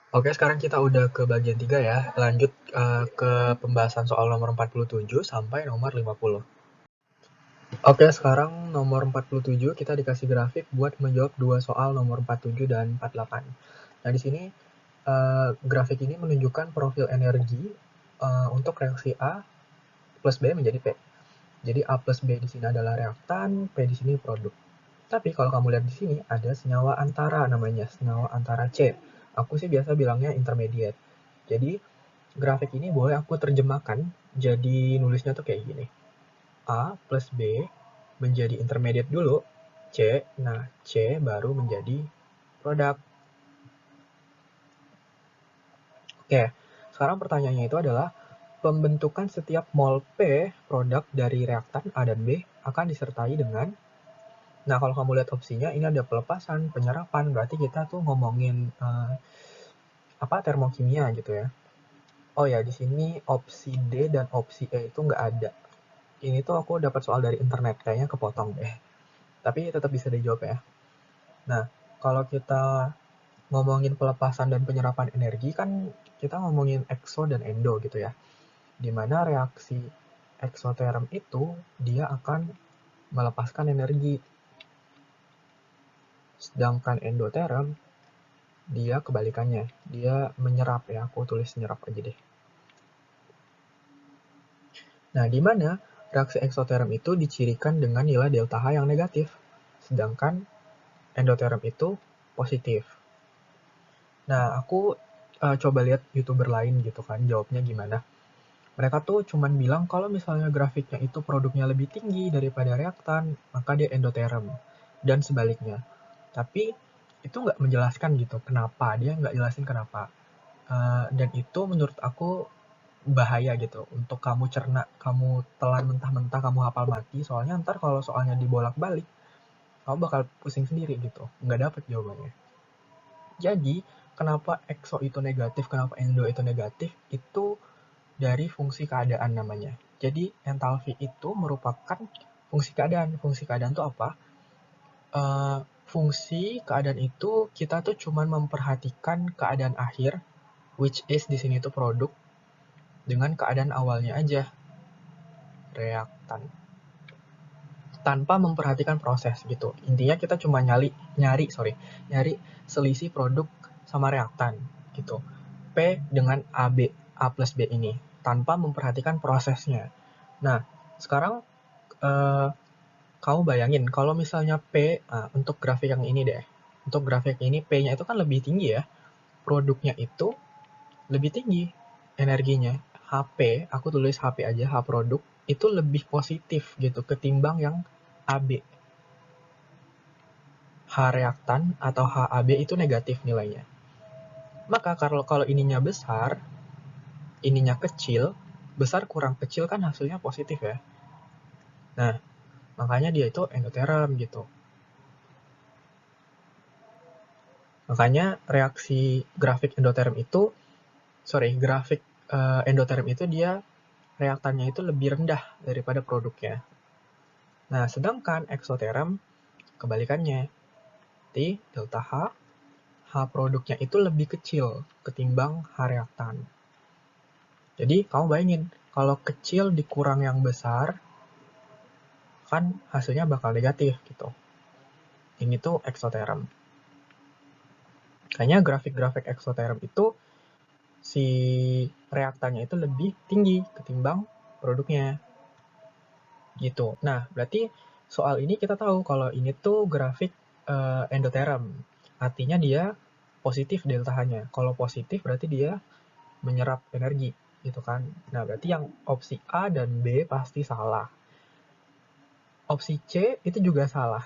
Oke, sekarang kita udah ke bagian 3 ya. Lanjut ke pembahasan soal nomor 47 sampai nomor 50. Oke, sekarang nomor 47 kita dikasih grafik buat menjawab dua soal nomor 47 dan 48. Nah, di sini grafik ini menunjukkan profil energi untuk reaksi A plus B menjadi P. Jadi A plus B di sini adalah reaktan, P di sini produk. Tapi kalau kamu lihat di sini ada senyawa antara namanya, senyawa antara C. Aku sih biasa bilangnya intermediate. Jadi grafik ini boleh aku terjemahkan jadi nulisnya tuh kayak gini. A plus B menjadi intermediate dulu, C. Nah, C baru menjadi produk. Oke, sekarang pertanyaannya itu adalah pembentukan setiap mol P produk dari reaktan A dan B akan disertai dengan. Nah, kalau kamu lihat opsinya, ini ada pelepasan, penyerapan, berarti kita tuh ngomongin termokimia gitu ya. Oh ya, di sini opsi D dan opsi E itu nggak ada. Ini tuh aku dapat soal dari internet, kayaknya kepotong deh. Tapi tetap bisa dijawab ya. Nah, kalau kita ngomongin pelepasan dan penyerapan energi kan kita ngomongin ekso dan endo gitu ya. Dimana reaksi eksoterm itu dia akan melepaskan energi. Sedangkan endoterm dia kebalikannya. Dia menyerap ya, aku tulis menyerap aja deh. Nah, di mana reaksi eksoterm itu dicirikan dengan nilai delta H yang negatif. Sedangkan endoterm itu positif. Nah, aku coba lihat YouTuber lain gitu kan, jawabnya gimana. Mereka tuh cuman bilang kalau misalnya grafiknya itu produknya lebih tinggi daripada reaktan, maka dia endoterm. Dan sebaliknya. Tapi itu nggak menjelaskan gitu kenapa, dia nggak jelasin kenapa. Dan itu menurut aku bahaya gitu untuk kamu cerna, kamu telan mentah-mentah, kamu hafal mati. Soalnya ntar kalau soalnya dibolak-balik, kamu bakal pusing sendiri gitu, nggak dapet jawabannya. Jadi, kenapa EXO itu negatif, kenapa endo itu negatif, itu dari fungsi keadaan namanya. Jadi, entalpi itu merupakan fungsi keadaan. Fungsi keadaan itu apa? Eh, Fungsi keadaan itu kita tuh cuman memperhatikan keadaan akhir, which is di sini tuh produk, dengan keadaan awalnya aja, reaktan. Tanpa memperhatikan proses gitu. Intinya kita cuma nyari selisih produk sama reaktan gitu. P dengan AB, A plus B ini, tanpa memperhatikan prosesnya. Nah, sekarang eh, kamu bayangin kalau misalnya P, untuk grafik yang ini deh, untuk grafik ini P-nya itu kan lebih tinggi ya, produknya itu lebih tinggi energinya. HP, aku tulis HP aja, H produk, itu lebih positif gitu ketimbang yang AB. H reaktan atau HAB itu negatif nilainya. Maka kalau ininya besar, ininya kecil, besar kurang kecil kan hasilnya positif ya. Nah, makanya dia itu endoterm gitu. Makanya reaksi grafik endoterm itu, grafik endoterm itu dia reaktannya itu lebih rendah daripada produknya. Nah, sedangkan eksoterm kebalikannya. T delta H produknya itu lebih kecil ketimbang H reaktan. Jadi kamu bayangin, kalau kecil dikurang yang besar, kan hasilnya bakal negatif gitu. Ini tuh eksoterm. Kayaknya grafik-grafik eksoterm itu si reaktannya itu lebih tinggi ketimbang produknya gitu. Nah, berarti soal ini kita tahu kalau ini tuh grafik endoterm. Artinya dia positif delta-nya. Kalau positif berarti dia menyerap energi gitu kan. Nah, berarti yang opsi A dan B pasti salah. Opsi C itu juga salah.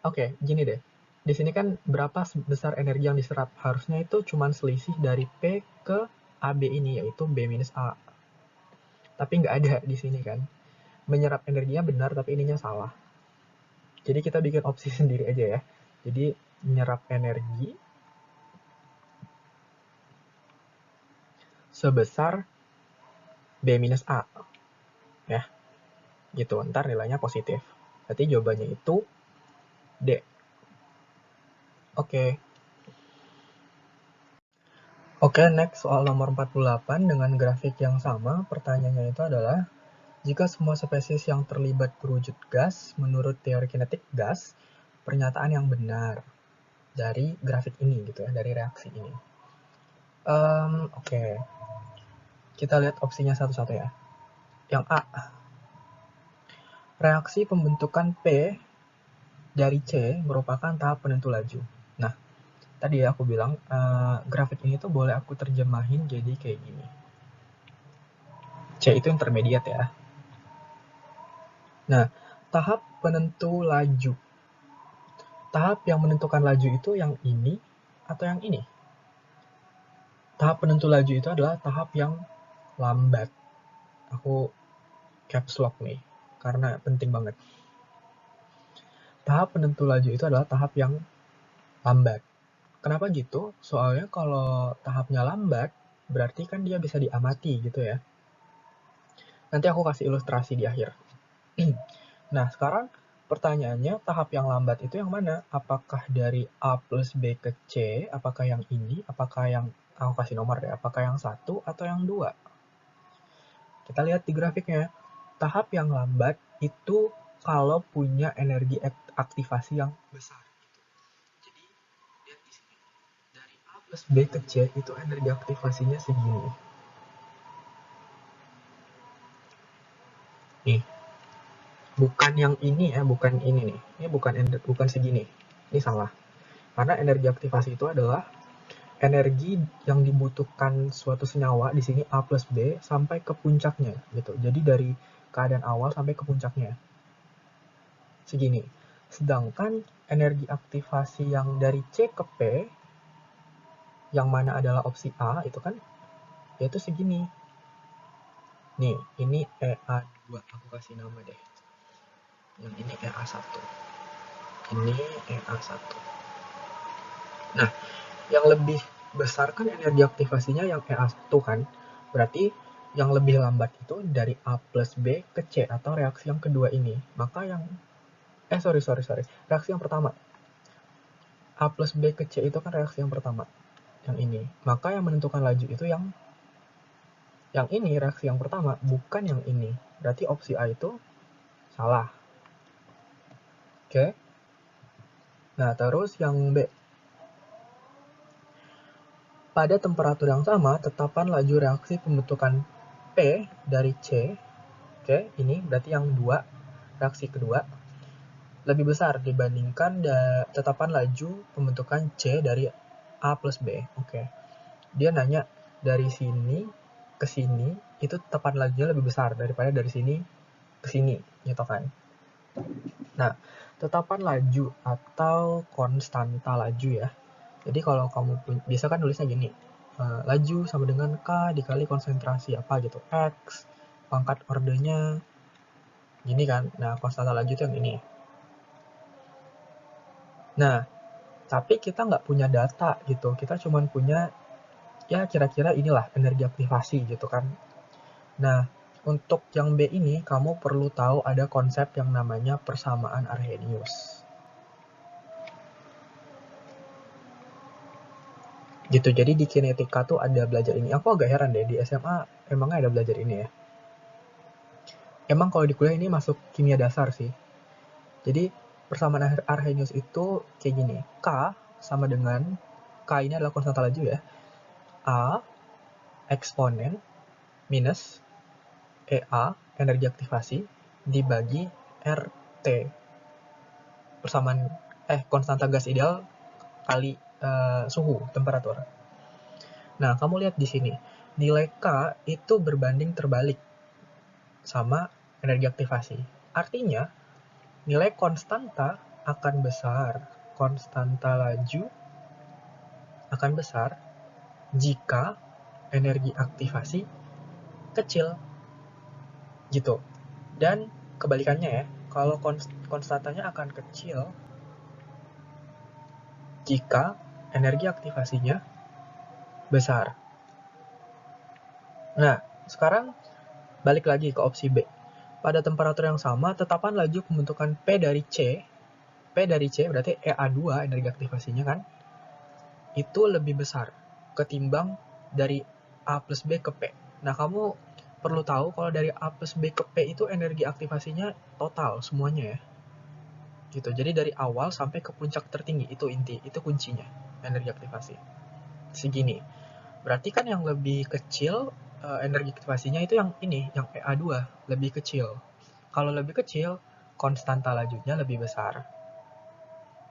Oke, gini deh. Di sini kan berapa besar energi yang diserap? Harusnya itu cuma selisih dari P ke AB ini, yaitu B minus A. Tapi nggak ada di sini kan. Menyerap energinya benar, tapi ininya salah. Jadi kita bikin opsi sendiri aja ya. Jadi menyerap energi sebesar B minus A. Ya, gitu. Ntar nilainya positif. Berarti jawabannya itu D. Oke. Oke, next soal nomor 48 dengan grafik yang sama. Pertanyaannya itu adalah, jika semua spesies yang terlibat berwujud gas menurut teori kinetik gas, pernyataan yang benar dari grafik ini gitu ya, dari reaksi ini. Oke. Kita lihat opsinya satu-satu ya. Yang A, reaksi pembentukan P dari C merupakan tahap penentu laju. Nah, tadi ya aku bilang grafik ini tuh boleh aku terjemahin jadi kayak gini. C itu intermediate ya. Nah, tahap penentu laju. Tahap yang menentukan laju itu yang ini atau yang ini? Tahap penentu laju itu adalah tahap yang lambat. Aku caps lock nih, karena penting banget. Tahap penentu laju itu adalah tahap yang lambat. Kenapa gitu? Soalnya kalau tahapnya lambat, berarti kan dia bisa diamati gitu ya. Nanti aku kasih ilustrasi di akhir. Nah, sekarang pertanyaannya, tahap yang lambat itu yang mana? Apakah dari A plus B ke C? Apakah yang ini? Apakah yang, aku kasih nomor ya, apakah yang 1 atau yang 2? Kita lihat di grafiknya. Tahap yang lambat itu kalau punya energi aktivasi yang besar. Jadi, lihat di sini. Dari A plus B ke C itu energi aktivasinya segini. Nih, bukan yang ini ya, bukan ini nih. Ini bukan segini. Ini salah. Karena energi aktivasi itu adalah energi yang dibutuhkan suatu senyawa di sini A plus B sampai ke puncaknya gitu. Jadi dari keadaan awal sampai ke puncaknya. Segini. Sedangkan energi aktivasi yang dari C ke P yang mana adalah opsi A itu kan yaitu segini. Nih, ini EA2, aku kasih nama deh. Yang ini EA1. Ini EA1. Nah, yang lebih besar kan energi aktivasinya yang EA1 kan. Berarti yang lebih lambat itu dari A plus B ke C atau reaksi yang kedua ini. Maka yang sorry. Reaksi yang pertama. A plus B ke C itu kan reaksi yang pertama. Yang ini. Maka yang menentukan laju itu yang ini reaksi yang pertama, bukan yang ini. Berarti opsi A itu salah. Oke. Nah, terus yang B. Pada temperatur yang sama, tetapan laju reaksi pembentukan P dari C. Oke, ini berarti yang 2, reaksi kedua, lebih besar dibandingkan tetapan laju pembentukan C dari A plus B. Oke. Dia nanya dari sini ke sini, itu tetapan lajunya lebih besar daripada dari sini ke sini, gitu kan. Nah, tetapan laju atau konstanta laju ya. Jadi kalau kamu bisa kan nulisnya gini, laju sama dengan K dikali konsentrasi apa gitu, X, pangkat ordenya, gini kan. Nah, konstanta laju itu yang ini. Nah, tapi kita nggak punya data gitu. Kita cuma punya, ya kira-kira inilah energi aktivasi gitu kan. Nah, untuk yang B ini, kamu perlu tahu ada konsep yang namanya persamaan Arrhenius. Gitu, jadi di kinetika tuh ada belajar ini. Aku agak heran deh, di SMA emangnya ada belajar ini ya? Emang kalau di kuliah ini masuk kimia dasar sih. Jadi, persamaan Arrhenius itu kayak gini. K sama dengan, K ini adalah konstanta laju ya. A eksponen minus EA, energi aktivasi, dibagi RT. Persamaan, konstanta gas ideal kali suhu, temperatur. Nah, kamu lihat di sini. Nilai K itu berbanding terbalik sama energi aktivasi. Artinya, nilai konstanta akan besar. Konstanta laju akan besar jika energi aktivasi kecil. Gitu. Dan kebalikannya ya, kalau konstantanya akan kecil jika energi aktivasinya besar. Nah, sekarang balik lagi ke opsi B. Pada temperatur yang sama, tetapan laju pembentukan P dari C berarti EA2 energi aktivasinya kan, itu lebih besar ketimbang dari A plus B ke P. Nah, kamu perlu tahu kalau dari A plus B ke P itu energi aktivasinya total semuanya ya. Gitu. Jadi dari awal sampai ke puncak tertinggi itu itu kuncinya energi aktivasi. Segini. Berarti kan yang lebih kecil energi aktivasinya itu yang ini, yang EA2 lebih kecil. Kalau lebih kecil, konstanta lajunya lebih besar.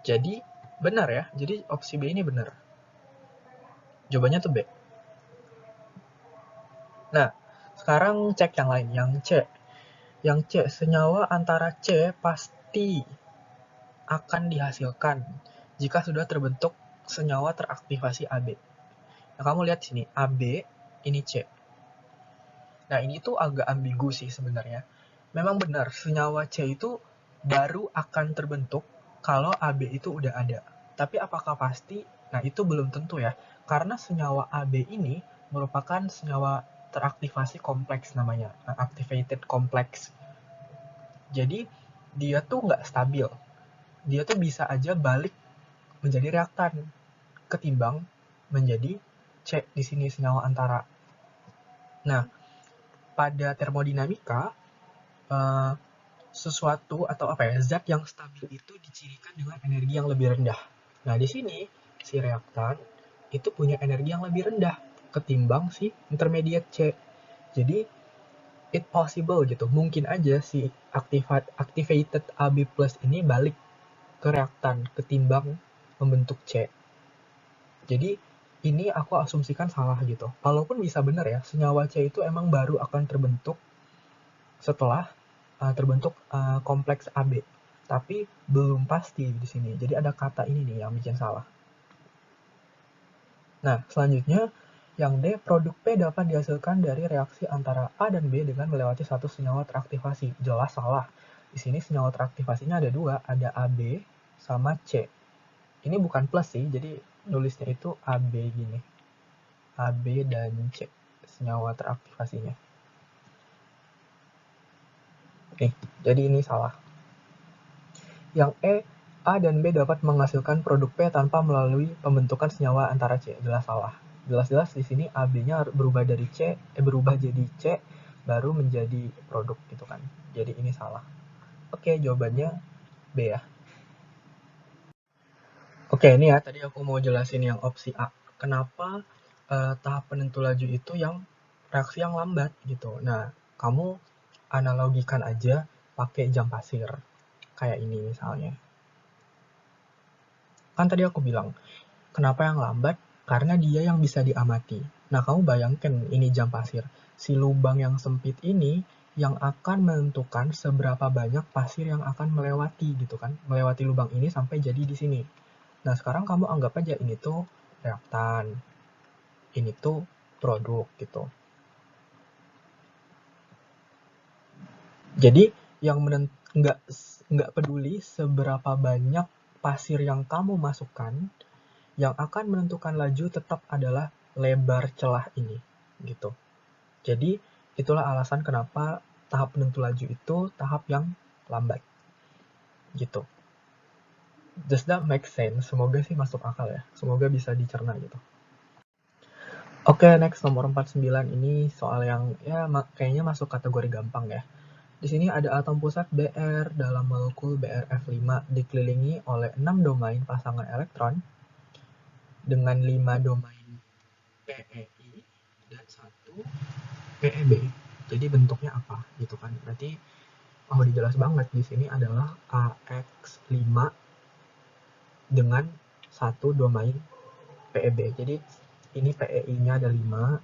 Jadi benar ya. Jadi opsi B ini benar. Jawabannya tuh B. Nah, sekarang cek yang lain, yang C. Yang C, senyawa antara C pasti akan dihasilkan jika sudah terbentuk senyawa teraktivasi AB. Nah, kamu lihat sini, AB, ini C. Nah, ini tuh agak ambigu sih sebenarnya. Memang benar, senyawa C itu baru akan terbentuk kalau AB itu udah ada. Tapi apakah pasti? Nah, itu belum tentu ya. Karena senyawa AB ini merupakan senyawa teraktivasi kompleks namanya, activated complex. Jadi, dia tuh nggak stabil. Dia tuh bisa aja balik menjadi reaktan ketimbang menjadi C di sini senyawa antara. Nah, pada termodinamika, sesuatu atau apa ya, zat yang stabil itu dicirikan dengan energi yang lebih rendah. Nah, di sini si reaktan itu punya energi yang lebih rendah ketimbang si intermediate C. Jadi it possible gitu, mungkin aja si activated AB plus ini balik ke reaktan ketimbang membentuk C. Jadi ini aku asumsikan salah gitu. Walaupun bisa benar ya, senyawa C itu emang baru akan terbentuk setelah terbentuk kompleks AB. Tapi belum pasti di sini. Jadi ada kata ini nih yang bikin salah. Nah, selanjutnya yang D, produk P dapat dihasilkan dari reaksi antara A dan B dengan melewati satu senyawa teraktivasi. Jelas salah. Di sini senyawa teraktivasinya ada dua, ada AB sama C. Ini bukan plus sih, jadi nulisnya itu AB gini. AB dan C, senyawa teraktivasinya. Nih, jadi ini salah. Yang E, A dan B dapat menghasilkan produk P tanpa melalui pembentukan senyawa antara C. Jelas salah. Jelas-jelas di sini AB-nya berubah dari C, berubah jadi C, baru menjadi produk gitu kan. Jadi ini salah. Oke, jawabannya B ya. Oke, ini ya tadi aku mau jelasin yang opsi A. Kenapa tahap penentu laju itu yang reaksi yang lambat gitu. Nah, kamu analogikan aja pakai jam pasir. Kayak ini misalnya. Kan tadi aku bilang, kenapa yang lambat? Karena dia yang bisa diamati. Nah, kamu bayangkan ini jam pasir. Si lubang yang sempit ini yang akan menentukan seberapa banyak pasir yang akan melewati gitu kan. Melewati lubang ini sampai jadi di sini. Nah, sekarang kamu anggap aja ini tuh reaktan. Ini tuh produk gitu. Jadi, yang nggak peduli seberapa banyak pasir yang kamu masukkan, yang akan menentukan laju tetap adalah lebar celah ini, gitu. Jadi, itulah alasan kenapa tahap penentu laju itu tahap yang lambat, gitu. Does that make sense? Semoga sih masuk akal ya. Semoga bisa dicerna gitu. Oke, next nomor 49 ini soal yang ya kayaknya masuk kategori gampang ya. Di sini ada atom pusat Br dalam molekul BrF5 dikelilingi oleh 6 domain pasangan elektron dengan 5 domain PeI dan 1 PeB. Jadi bentuknya apa gitu kan. Berarti udah jelas banget di sini adalah AX5 dengan 1 domain PeB. Jadi ini PeI-nya ada 5,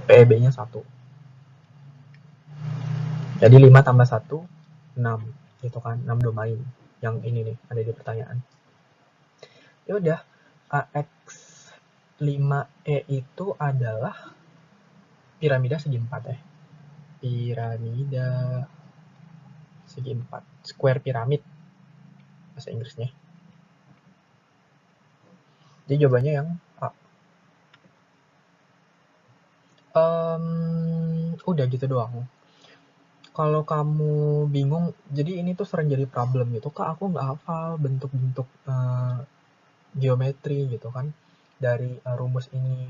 PeB-nya 1. Jadi 5 tambah 1, 6 gitu kan, 6 domain. Yang ini nih ada di pertanyaan. Ya udah, AX5E itu adalah piramida segi 4 ya. Piramida segi 4, square pyramid bahasa Inggrisnya. Jadi jawabannya yang A. Udah gitu doang. Kalau kamu bingung, jadi ini tuh sering jadi problem gitu. Kak, aku nggak hafal bentuk-bentuk geometri gitu kan. dari rumus ini?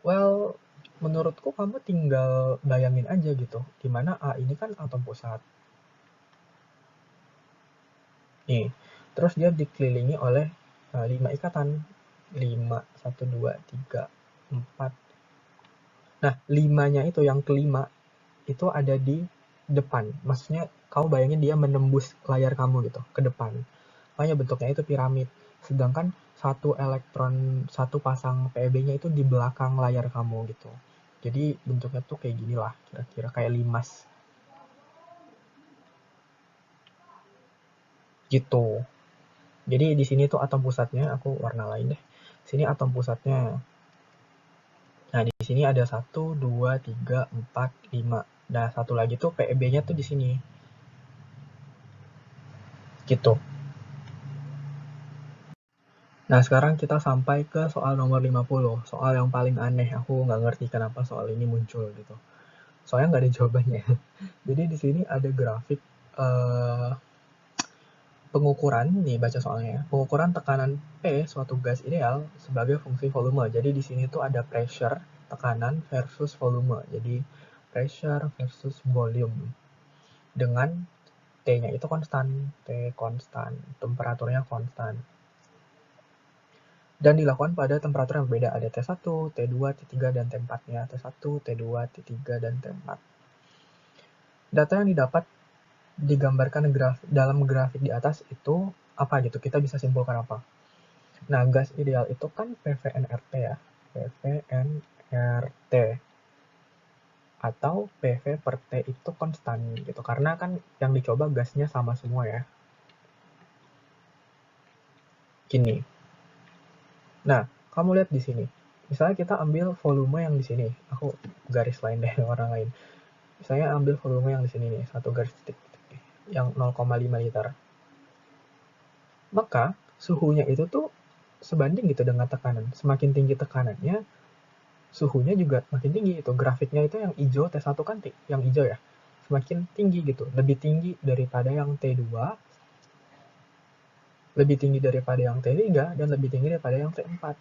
Well, menurutku kamu tinggal bayangin aja gitu, dimana A ini kan atom pusat. Nih, terus dia dikelilingi oleh 5 ikatan. 5, 1, 2, 3, 4. Nah, 5-nya itu, yang kelima, itu ada di depan. Maksudnya, kamu bayangin dia menembus layar kamu gitu, ke depan. Makanya bentuknya itu piramid. Sedangkan satu elektron, satu pasang PeB-nya itu di belakang layar kamu gitu. Jadi bentuknya tuh kayak gini lah, kira-kira kayak limas. Gitu. Jadi di sini tuh atom pusatnya, aku warna lain deh. Sini atom pusatnya. Nah, di sini ada 1, 2, 3, 4, 5. Nah, satu lagi tuh PeB-nya tuh di sini. Gitu. Nah, sekarang kita sampai ke soal nomor 50. Soal yang paling aneh. Aku nggak ngerti kenapa soal ini muncul gitu. Soalnya nggak ada jawabannya. Jadi di sini ada grafik eh, pengukuran, nih baca soalnya. Pengukuran tekanan P suatu gas ideal sebagai fungsi volume. Jadi di sini tuh ada pressure, tekanan versus volume. Jadi pressure versus volume. Dengan T-nya itu konstan, T konstan, temperaturnya konstan. Dan dilakukan pada temperatur yang berbeda, ada T1, T2, T3, dan T4-nya. T1, T2, T3, dan T4. Data yang didapat digambarkan dalam grafik di atas itu apa gitu, kita bisa simpulkan apa. Nah, gas ideal itu kan PVNRT ya, PVNRT. Atau PV per T itu konstan gitu, karena kan yang dicoba gasnya sama semua ya. Gini. Nah, kamu lihat di sini. Misalnya kita ambil volume yang di sini. Aku garis lain deh, warna lain. Misalnya ambil volume yang di sini nih, satu garis titik, yang 0,5 liter. Maka suhunya itu tuh sebanding gitu dengan tekanan. Semakin tinggi tekanannya, suhunya juga makin tinggi. Itu grafiknya itu yang hijau, T1 kan yang hijau ya. Semakin tinggi gitu, lebih tinggi daripada yang T2, lebih tinggi daripada yang T3, dan lebih tinggi daripada yang T4.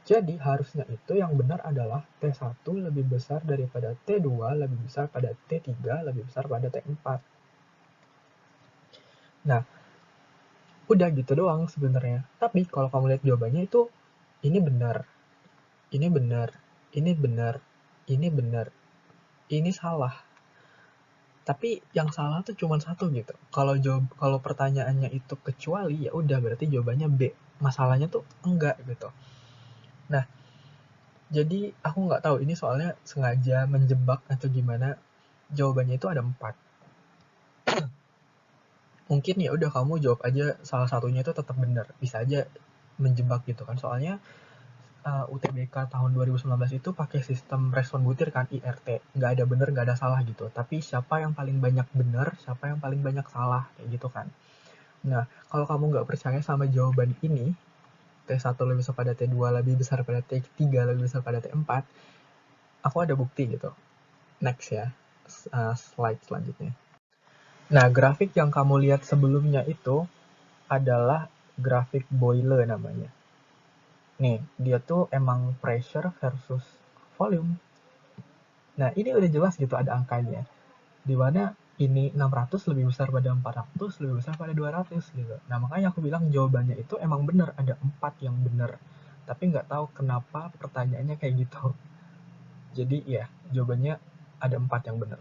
Jadi harusnya itu yang benar adalah T1 lebih besar daripada T2, lebih besar pada T3, lebih besar pada T4. Nah, udah gitu doang sebenarnya. Tapi kalau kamu lihat jawabannya itu, ini benar, ini benar, ini benar, ini benar, ini salah. Tapi yang salah tuh cuma satu gitu. Kalau pertanyaannya itu kecuali, ya udah berarti jawabannya B. Masalahnya tuh enggak gitu. Nah, jadi aku nggak tahu ini soalnya sengaja menjebak atau gimana. Jawabannya itu ada 4. Mungkin ya udah kamu jawab aja salah satunya itu tetap benar. Bisa aja menjebak gitu kan. Soalnya UTBK tahun 2019 itu pakai sistem respon butir kan, IRT. Nggak ada benar, nggak ada salah gitu. Tapi siapa yang paling banyak benar, siapa yang paling banyak salah, kayak gitu kan. Nah, kalau kamu nggak percaya sama jawaban ini, T1 lebih besar pada T2, lebih besar pada T3, lebih besar pada T4, aku ada bukti gitu. Next ya, slide selanjutnya. Nah, grafik yang kamu lihat sebelumnya itu adalah grafik Boyle namanya. Nih, dia tuh emang pressure versus volume. Nah, ini udah jelas gitu ada angkanya. Di mana ini 600 lebih besar pada 400, lebih besar pada 200 gitu. Nah, makanya aku bilang jawabannya itu emang bener, ada 4 yang bener. Tapi nggak tahu kenapa pertanyaannya kayak gitu. Jadi ya, jawabannya ada 4 yang bener.